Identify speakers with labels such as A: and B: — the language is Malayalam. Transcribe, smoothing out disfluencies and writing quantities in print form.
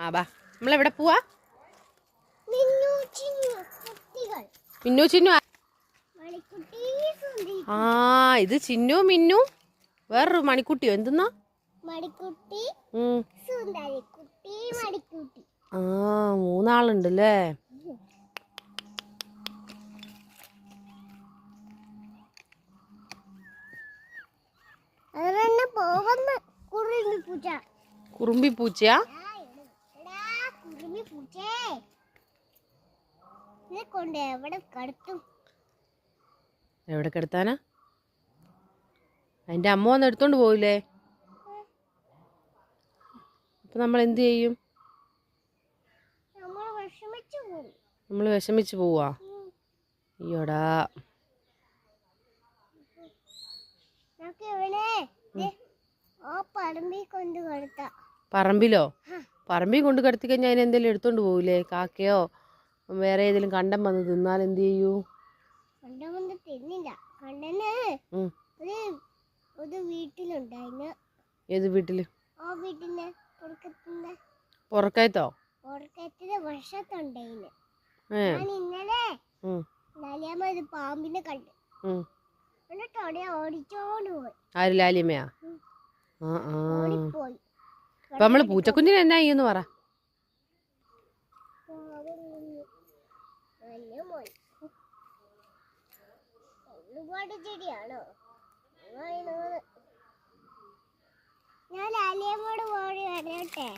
A: ആ ബാ നമ്മളെവിടെ പോവാ? മിന്നു ചിന്നു. ആ ഇത് ചിന്നു മിന്നു വേറൊരു മണിക്കുട്ടിയോ എന്തെന്നാ? ആ 3 ആളുണ്ടല്ലേ. കുറുമ്പി പൂച്ചയാ? എവിടെ കിടത്താനാ? അതിന്റെ അമ്മ വന്ന് എടുത്തോണ്ട് പോവില്ലേ? അപ്പൊ നമ്മൾ എന്ത് ചെയ്യും? നമ്മൾ വിഷമിച്ച് പോവാ? അയ്യോടാ. പറമ്പിലോ? പറമ്പിൽ കൊണ്ട് കിടത്തി കഴിഞ്ഞാൽ അതിന് എന്തെങ്കിലും എടുത്തോണ്ട് പോവില്ലേ? കാക്കയോ വേറെ ഏതെങ്കിലും കണ്ടം വന്ന് തിന്നാൽ എന്ത് ചെയ്യൂ? ഏത് വീട്ടില്? പൊറക്കയത്തോ?
B: പാമ്പിനെ കണ്ടു.
A: ആര് ലാലിയമ്മയാ? ആ ആ അപ്പൊ നമ്മള് പൂച്ചക്കുഞ്ഞിന് എന്നാ ചെയ്യെന്ന് പറ.
B: ഒരുപാട് ചെടിയാണോ? ഞാൻ ലാലിയമ്മോട് പോയി വരട്ടെ.